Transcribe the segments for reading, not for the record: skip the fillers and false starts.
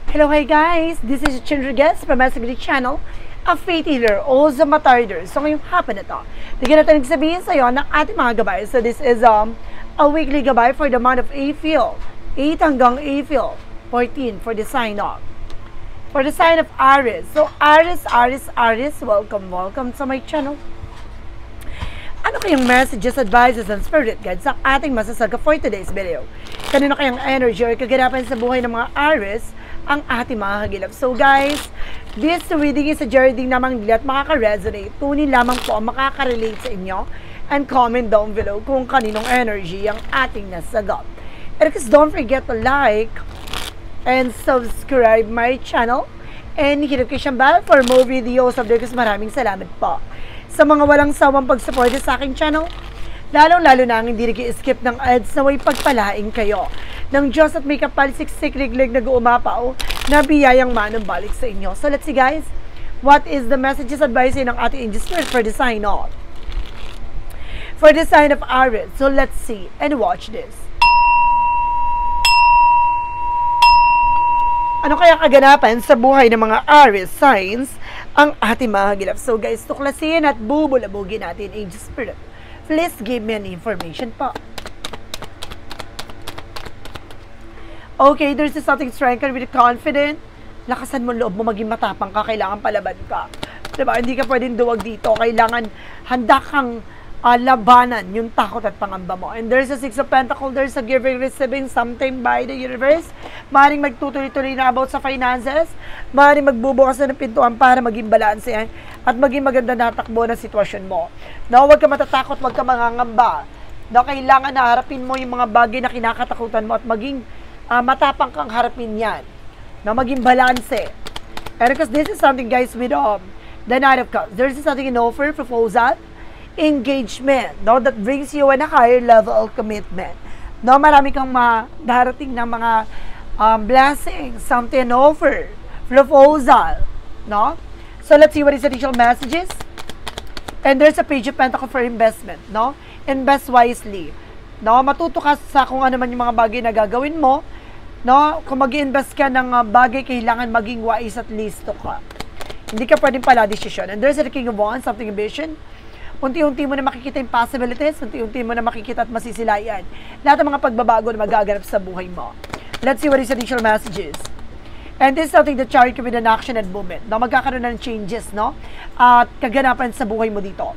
Hello, hi guys! This is Chin Rodriguez from Masagri Channel, a faith healer, also matarder. So ngayong hapon na to, bigyan natin sabihin sa iyo ng ating mga gabay. So this is a weekly gabay for the month of April, 8 hanggang April 14 for the sign of. For the sign of Aries. So Aries, welcome to my channel. Ano kayang messages, advices, and spirit guides ang ating masasaga for today's video? Kanino kayang energy or kaganapan sa buhay ng mga Aries ang ating mga hagilap? So guys, this reading is a journey namang dilat makaka-resonate. Tunin lamang po ang makaka-relate sa inyo and comment down below kung kaninong energy ang ating nasagap. And because don't forget to like and subscribe my channel and hit notification bell for more videos of this. Maraming salamat po sa mga walang sawang pag-support sa aking channel, lalong-lalo na ang hindi nag-skip ng ads na way pagpalaing kayo ng Diyos at may kapalisiksik liglig na guumapaw na biyayang manong balik sa inyo. So let's see guys, what is the messages advising ng ating angel spirit for the sign of? For the sign of Aries. So let's see and watch this. Ano kaya kaganapan sa buhay ng mga Aries signs ang ating mga hagilap? So guys, tuklasin at bubulabugin natin angel spirit. Please give me an information po. Okay, there's something strengthened with confident. Lakasan mo loob mo, maging matapang ka, kailangan palaban ka. Diba? Hindi ka pwedeng duwag dito. Kailangan handa kang labanan yung takot at pangamba mo. And there's a Six of Pentacles, there's a giving, receiving something by the universe. Maaaring magtutuloy-tuloy na about sa finances. Maaaring magbubukas na ng pintuan para maging balanse yan at maging maganda na takbo ng sitwasyon mo. No, huwag ka matatakot, huwag ka mangangamba. No, kailangan na harapin mo yung mga bagay na kinakatakutan mo at maging matapang kang harapin yan. No, maging balanse. And because this is something guys with the Knight of Cups. There's something in offer, proposal, engagement, no, that brings you on a higher level of commitment. No, marami kang darating ng mga blessings, something in offer, proposal, no? So let's see what is the additional messages. And there's a Page of Pentacles for investment, no? Invest wisely. No, matuto ka sa kung ano man yung mga bagay na gagawin mo, no? Kung mag-invest ka ng bagay, kailangan maging wise at listo ka. Hindi ka pwedeng pala desisyon. And there's a King of Wands, something vision. Unti-unti mo na makikita yung possibilities, unti-unti mo na makikita at masisilayan lahat ng mga pagbabago na magaganap sa buhay mo. Let's see what is additional messages. And this is something that chariot with an action and movement. No, magkakaroon na ng changes, no? At kaganapan sa buhay mo dito.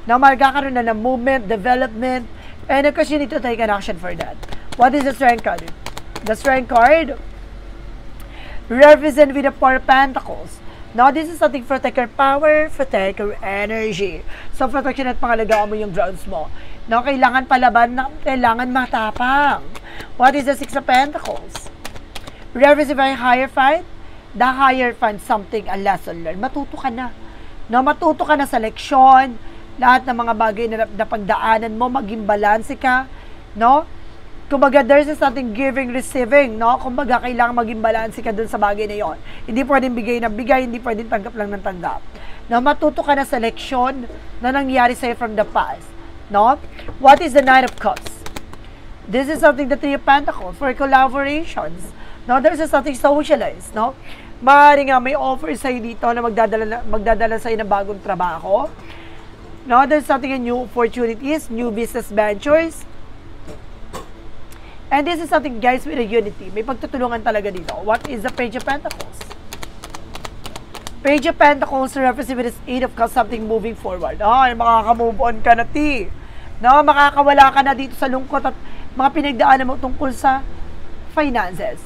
No, magkakaroon na ng movement, development, and of course you need to take an action for that. What is the Strength card? The Strength card represent with the Four of Pentacles. Now, this is something protect your power, protect your energy. So, protection at pangalagaan mo yung grounds mo. Now, kailangan palaban na, kailangan matapang. What is the Six of Pentacles? Represent by higher fight. The higher find something, a lesson learned. Matuto ka na. No, matuto ka na sa leksyon. Lahat ng mga bagay na napagdaanan mo, maging balanse ka. No? Kumbaga, there's something giving, receiving, no? Kumbaga, kailangan maging balanse ka dun sa bagay na yon. Hindi pwedeng bigay ng bigay, hindi pwedeng tanggap lang ng tanggap. No? Matuto ka na sa leksyon na nangyari sa'yo from the past. No? What is the Knight of Cups? This is something the Three of Pentacles for collaborations. No? There's something socialized, no? Maaaring nga may offer sa'yo dito na magdadala sa'yo ng bagong trabaho. No? There's something in new opportunities, new business ventures. And this is something guys with a unity. May pagtutulungan talaga dito. What is the Page of Pentacles? Page of Pentacles represents with this Eight of Cups, something moving forward. Ay, makaka-move on ka na, ti. No, makakawala ka na dito sa lungkot at mga pinagdaanan mo tungkol sa finances.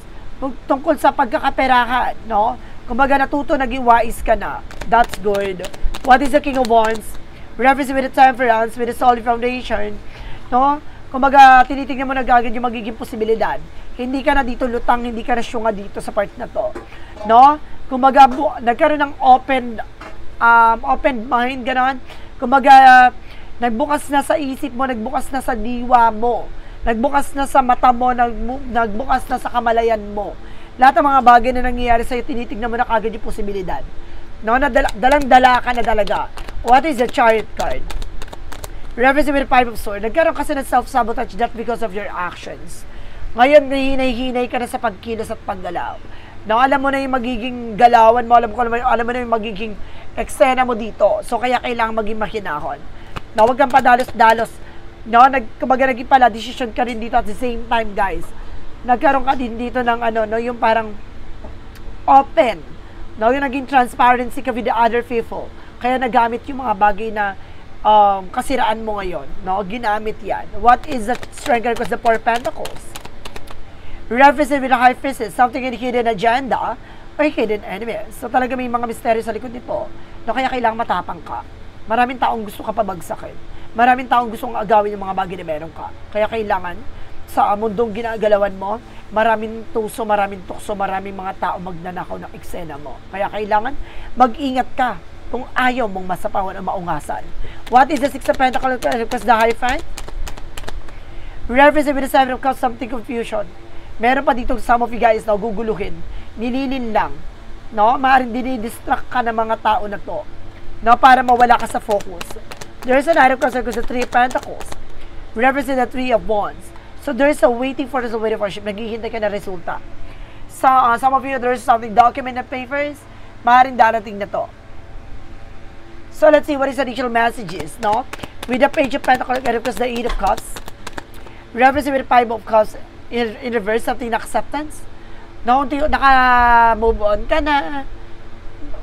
Tungkol sa pagkakaperahan, no? Kumbaga natuto, naging wise ka na. That's good. What is the King of Wands? Represents with the Temperance, with the solid foundation, no? Kumbaga, tinitignan mo na agad yung magiging posibilidad. Hindi ka na dito lutang, hindi ka na syunga dito sa part na to. No? Kumbaga, nagkaroon ng open mind, gano'n. Kumbaga, nagbukas na sa isip mo, nagbukas na sa diwa mo, nagbukas na sa mata mo, nagbukas na sa kamalayan mo. Lahat ng mga bagay na nangyayari sa'yo, tinitignan mo na agad yung posibilidad. No? Dalang-dala ka na talaga. What is the Chariot card? Represent with the Five of Swords. Nagkaroon kasi ng self-sabotage that because of your actions. Ngayon, nahihinay-hinay ka na sa pagkilos at paggalaw. No, alam mo na yung magiging galawan mo, alam mo na yung magiging eksena mo dito. So, kaya kailangan maging mahinahon. No, huwag kang padalos-dalos. No, kumbaga naging pala, decision ka rin dito at the same time, guys. Nagkaroon ka din dito ng yung parang open. No, yung naging transparency ka with the other people. Kaya nagamit yung mga bagay na kasiraan mo ngayon. No, ginamit yan. What is the strength card? Because the Four of Pentacles. Represent with the High Priestess, something in hidden agenda or hidden enemies. So talaga may mga misteryo sa likod nito. No, kaya kailangan matapang ka. Maraming taong gusto ka pabagsakin. Maraming taong gusto agawin yung mga bagay na meron ka. Kaya kailangan sa mundong ginagalawan mo, maraming tuso, maraming tukso, maraming mga tao magnanakaw ng eksena mo. Kaya kailangan mag-ingat ka kung ayaw mong masapawan o maungasan. What is the Six of Pentacles? Because the Hierophant? Represent with the Seven of Cups, something confusion. Meron pa dito some of you guys na guguluhin. Nililin lang. No? Maaaring dinidistract ka ng mga tao na to. No? Para mawala ka sa focus. There's an item because the Three of Pentacles. Represent the Three of Wands. So there's a waiting for ship. Naghihintay ka na resulta. Some of you, there's something document na papers. Maaaring darating na to. So let's see what is additional messages. No? With the Page of Pentacles, because the Eight of Cups. Represent with the Five of Cups. In reverse, something na acceptance. No, naka-move on ka na.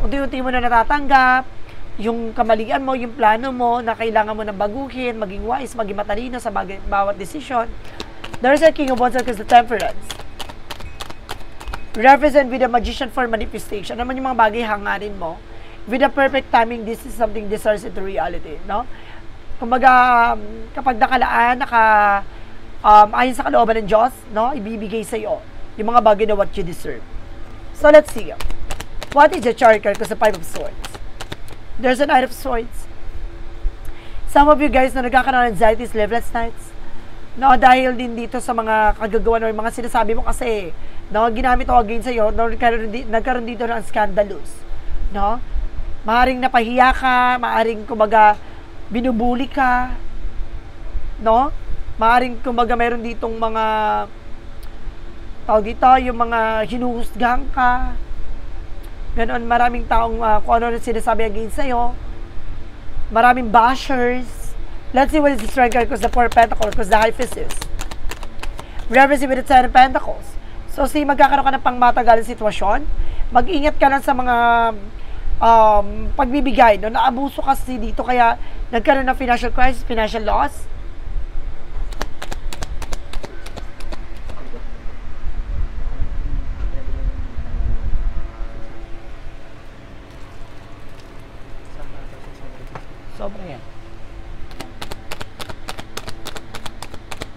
Unti-unti mo na natatanggap. Yung kamalian mo, yung plano mo, na kailangan mo na baguhin, maging wise, maging matalino sa bawat decision. There's a King of Wands because the Temperance. Represent with the Magician for manifestation. Ano man yung mga bagay hangarin mo. With the perfect timing, this is something deserves into reality. No? Kumbaga, kapag nakalaan, ayon sa kalooban ng Diyos, no, ibibigay sa iyo yung mga bagay na what you deserve. So, let's see. What is the chart card? Because the Five of Swords. There's a Knight of Swords. Some of you guys na nagkakaroon ng anxiety, sleepless nights, no, dahil din dito sa mga kagagawa o mga sinasabi mo kasi, no, ginamit o against sa iyo, no, nagkaroon dito ng scandalous. No? Maaring napahiya ka, maaring kumbaga binubuli ka, no? Maaring kumbaga meron ditong mga tawag dito, yung mga hinuhusgahan ka. Ganon, maraming taong kung ano na sinasabi against sa'yo. Maraming bashers. Let's see what is the strength card because the Four of Pentacles, because the High Priestess. Represent with the Ten of Pentacles. So, magkakaroon ka ng pangmatagalang sitwasyon. Mag-ingat ka lang sa mga pagbibigay. No? Naabuso kasi dito, kaya nagkaroon ng financial crisis, financial loss.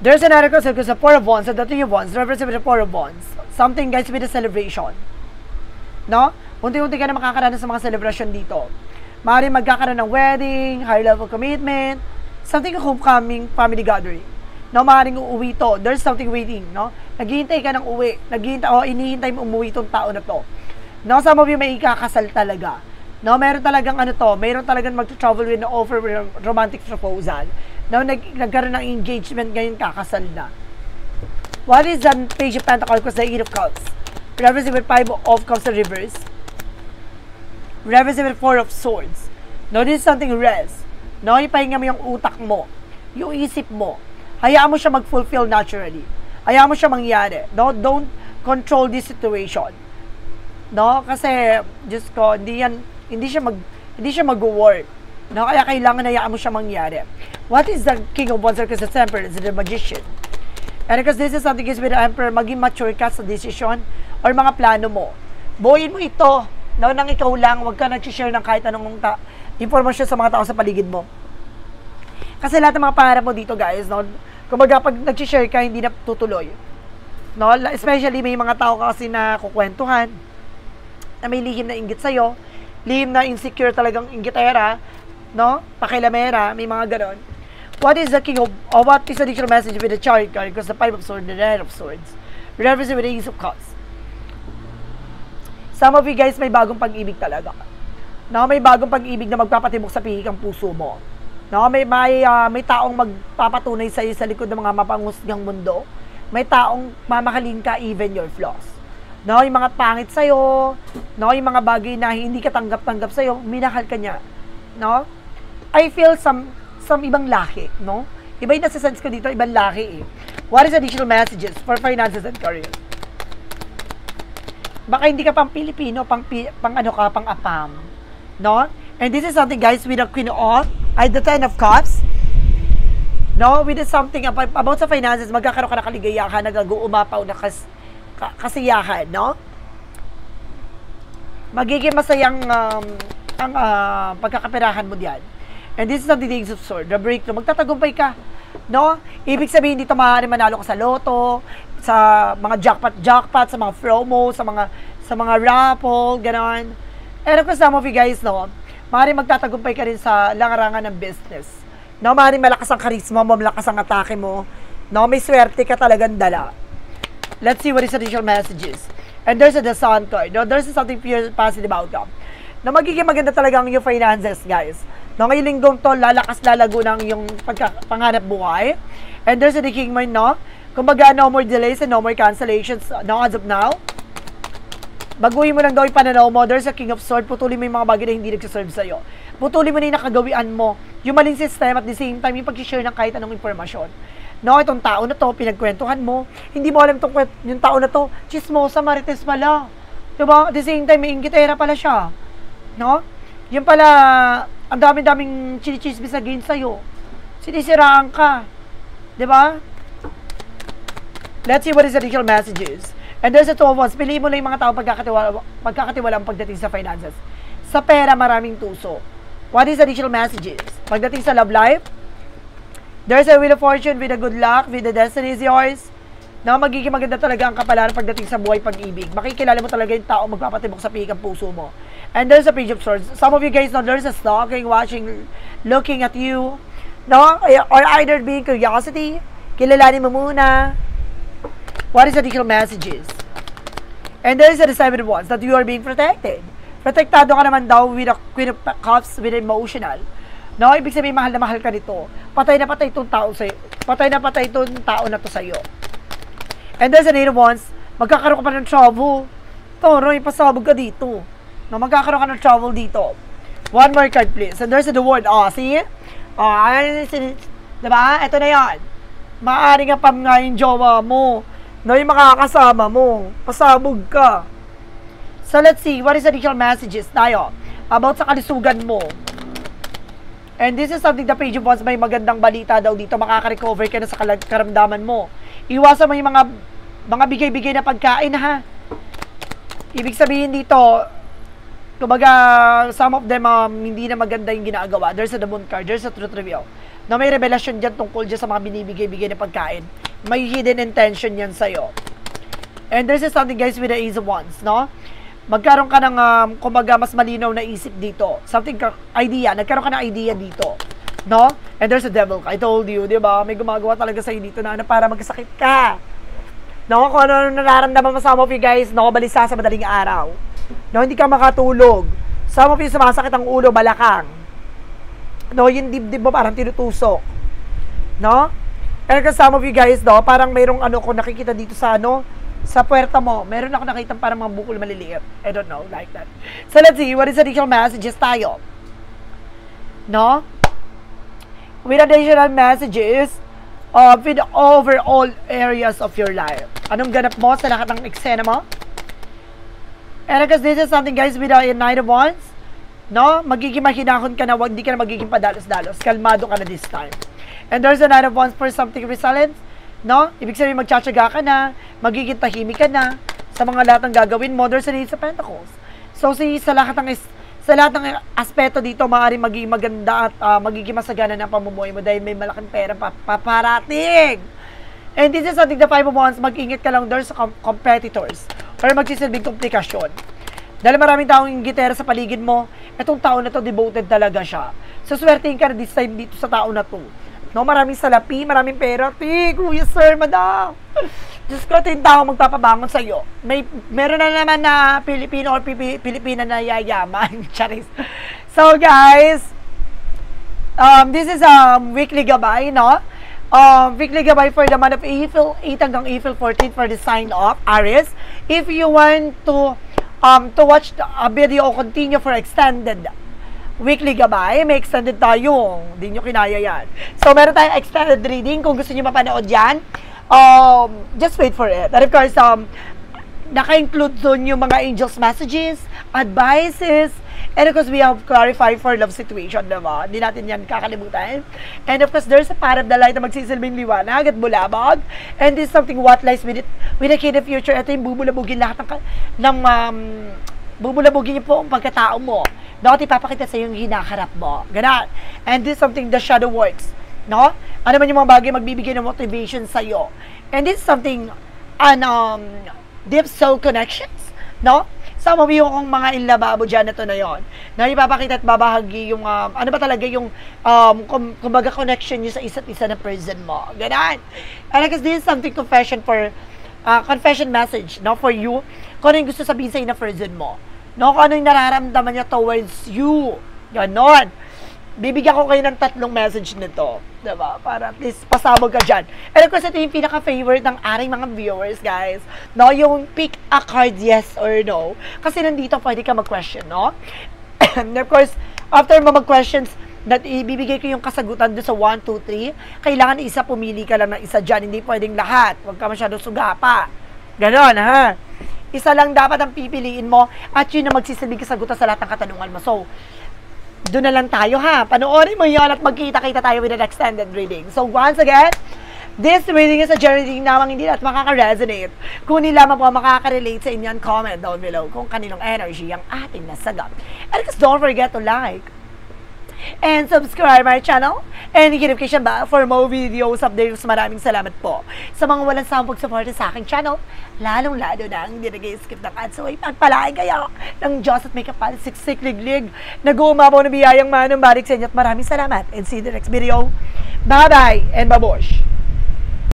There's an article because the Four of Wands and the Three of Wands represent the Four of Wands. Something guys with a celebration. No? Unti-unti ka na makakaranas sa mga celebration dito. Maaaring magkakaroon ng wedding, high level commitment, something homecoming, family gathering. No, maaaring uuwi to. There's something waiting, no? Naghihintay ka ng uwi. Inihintay mo umuwi tong tao na to. No, some of you may ikakasal talaga. No, meron talagang meron talagang mag-travel with an offer with a romantic proposal. No, nagkaroon ng engagement ngayon, kakasal na. What is the Page of Pentacles? Because the Eight of Cups. Represent with Five of Cups in reverse. Represent with Four of Swords. No, this is something rest. No, ipahinga mo yung utak mo, yung isip mo. Hayaan mo siya mag-fulfill naturally. Hayaan mo siya mangyari. No, don't control this situation. No, kasi Diyos ko, hindi siya mag-work. No, kaya kailangan hayaan mo siya mangyari. What is the King of Wands? Because the Temperance, the Magician. And because this is something is with the Emperor, maging mature ka sa decision or mga plano mo. Buuin mo ito. No, nang ikaw lang, huwag ka nag-share ng kahit anong informasyon sa mga tao sa paligid mo. Kasi lahat ng mga pangarap mo dito, guys, no, kumbaga pag nag-share ka, hindi na tutuloy. No, especially may mga tao kasi na kukwentuhan, na may lihim na inggit sa'yo, lihim na insecure talagang inggitera, no, pakilamera, may mga ganon. What is the King of, or what is the additional message with the Chariot card? Because the Five of Swords, the Knight of Swords, represent with the Ace of Cups. Some of you guys may bagong pag-ibig talaga. No, may bagong pag-ibig na magpapatibok sa pihik ang puso mo. No, may taong magpapatunay sa iyo sa likod ng mga mapanghusgang mundo. May taong mamahalin ka even your flaws. no, yung mga pangit sa'yo, no, yung mga bagay na hindi ka tanggap-tanggap sa'yo, minahal ka niya, no? I feel some ibang lahi, no? Iba yung nasa-sense ko dito, ibang lahi eh. What is additional messages for finances and career? Baka hindi ka pang Pilipino, pang apam, no? And this is something, guys, with the Queen of, the Ten of Cups, no? With something about sa finances, magkakaroon ka na kaligayahan, nag-uumapaw na kasiyahan, no? Magiging masayang ang pagkakaperahan mo diyan. And this is something the Ace of Swords, the breakthrough. Magtatagumpay ka, no? Ibig sabihin dito maaaring manalo ka sa loto, sa mga jackpot, sa mga promo, sa mga raffle, gano'n. And of course, some of you guys, no, maaaring magtatagumpay ka rin sa langarangan ng business. No, maaaring malakas ang charisma mo, malakas ang atake mo. No, may swerte ka talagang dala. Let's see what is additional messages. And there's the Sun card. No, there's something positive outcome. Na magiging maganda talaga ang yung finances, guys. No, ngayong linggong to, lalago ng yung panganap buhay. And there's the King Mind, no? Kumbaga, no more delays and no more cancellations, no, as of now. Baguhin mo lang daw yung pananaw mo. There's a King of Swords. Putulin mo yung mga bagay na hindi nagsaserve sa'yo. Putulin mo na yung nakagawian mo. Yung maling system at the same time, yung pag-share ng kahit anong informasyon. No, itong tao na to, pinagkwentuhan mo. Hindi mo alam yung tao na to, chismosa, marites pala. Diba? At the same time, may inggitera pala siya. No? Yung pala, ang dami-daming chinichismis against sa'yo. Sinisiraan ka. Diba? Let's see what is the additional messages. And there's a two of us. Piliin mo lang yung mga tao pagkakatiwala ang pagdating sa finances. Sa pera, maraming tuso. What is additional messages? Pagdating sa love life, there's a wheel of fortune with a good luck, with the destiny is yours. Na magiging maganda talaga ang kapalaran pagdating sa buhay pag-ibig. Makikilala mo talaga yung tao magpapatibok sa pikang puso mo. And there's a Page of Swords. Some of you guys know there's a stalking, watching, looking at you. No? Or either being curiosity. Kilalanin mo muna. What is the additional messages? And there is a Seven of Wands that you are being protected. Protektado ka naman daw with a Queen of Cups with emotional. No, ibig sabihin mahal na mahal ka nito. Patay na patay itong tao sa'yo. Patay na patay itong tao na to sa'yo. And there's an Eight of Wands. Magkakaroon ka pa ng trouble. Toro, ipasabog ka dito. No, magkakaroon ka ng trouble dito. One more card, please. And there's the word. See? Diba? Ito na yan. Maaari nga pa nga yung jowa mo. No, yung makakasama mo. Pasabog ka. So, let's see. What is the additional messages tayo? About sa kalusugan mo. And this is something the Page of Wands, may magandang balita daw dito. Makaka-recover ka na sa karamdaman mo. Iwasan mo yung mga bigay-bigay na pagkain, ha? Ibig sabihin dito, kumbaga, some of them, hindi na maganda yung ginagawa. There's a Moon card. There's a Truth Reveal. Na may revelasyon dyan tungkol dyan sa mga binibigay-bigay na pagkain. May hidden intention yan sa'yo. And there's something, guys, with the Ace of Wands, no? Magkaroon ka ng, kumbaga, mas malinaw na isip dito. Something, idea. Nagkaroon ka ng idea dito. No? And there's a devil. I told you, di ba? May gumagawa talaga sa'yo dito na para magkasakit ka. No? Kung ano nararamdaman mo, some of you guys, no? Balisa sa madaling araw. No? Hindi ka makatulog. Some of you, sumasakit ang ulo, balakang. No? Yung dibdib mo parang tinutusok. No? And some of you guys, no? Parang mayroong kung nakikita dito sa sa puwerta mo, meron ako nakita parang mga bukol maliliit. I don't know, like that. So, let's see, what is additional messages tayo? No? With additional messages with overall areas of your life. Anong ganap mo sa lahat ng eksena mo? And because this is something, guys, with a Nine of Wands, no? Magiging mahinahon ka na, hindi ka na magiging padalos-dalos. Kalmado ka na this time. And there's a Nine of Wands for something resilient. No? Ibig sabihin, magtsatsaga ka na, magiging tahimik ka na sa mga lahat ng gagawin mo. There's an Ace of Pentacles. So, sa lahat ng aspeto dito, maaaring magiging maganda at magiging masagana ng pamumuhay mo dahil may malaking pera paparating. And this is something the Five of Wands, mag-ingat ka lang there's competitors or magsisilbing komplikasyon. Dahil maraming taong gitera sa paligid mo, itong tao na to, devoted talaga siya. So, swertein ka na this time dito sa tao na to. No, maraming salapi, maraming pera. Kuya, sir, madam. Diyos ko, ito yung tao magpapabangon sa'yo. Meron na naman na Pilipino or Pilipina na yayaman. Charis. So, guys, this is weekly gabay, no? Weekly gabay for the month of April 8 hanggang April 14 for the sign off, Aries. If you want to watch a video or continue for extended weekly gabay, may extended tayo. Hindi nyo kinaya yan. So, meron tayong extended reading. Kung gusto nyo mapanood yan, just wait for it. And of course, naka-include doon yung mga angels messages, advices, and of course, we have clarified for love situation, diba? Hindi natin yan kakalimutan. And of course, there's a part of the light na magsisilbing liwanag at bulabog. And this is something what lies with it, with the kid of future. Ito yung bubulabugin lahat bubulabugin niyo po ang pagkatao mo. No? At ipapakita sa yung hinaharap mo. Ganun. And this is something the shadow works. No? Ano man yung mga bagay magbibigay ng motivation sa'yo. And this is something deep soul connections. No? Some of you kung mga inlababo dyan na to na yon, na ipapakita at babahagi yung, ano ba talaga yung, kumbaga connection nyo sa isa't isa na person mo. Ganun. And I guess this is something confession message, no, for you. Kung ano yung gusto sabihin sa'yo na person mo. No, kung ano yung nararamdaman niya towards you. Ganon. Bibigyan ko kayo ng 3 message nito. Diba? Para at least pasabog ka dyan. And of course, ito yung pinaka-favorite ng aring mga viewers, guys. No, yung pick a card, yes or no. Kasi nandito, pwede ka mag-question, no? And of course, after mo mag-questions, ibibigay ko yung kasagutan doon sa 1, 2, 3. Kailangan isa, pumili ka lang ng isa dyan. Hindi pwedeng lahat. Huwag ka masyadong sugapa. Ganon, ha? Isa lang dapat ang pipiliin mo at yun na magsisilbing kasagutan sa lahat ng katanungan mo. So, doon na lang tayo, ha? Panoorin mo yun at magkita-kita tayo with an extended reading. So, once again, this reading is a journey reading namang hindi at makaka-resonate. Kung hindi lamang po makaka-relate sa inyo, comment down below kung kaninong energy ang ating nasagap. And just don't forget to like and subscribe my channel and notification bell for more videos updates. Maraming salamat po sa mga walang sawang pagsuporta sa aking channel, lalong-lalo na ang hindi nag-skip ng ads. So, ipagpalain kayo ng Diyos at may kapal, siksik-liglig, nag-uumabaw na biyayang manong barik sa inyo at maraming salamat and see you in the next video. Bye-bye and babush!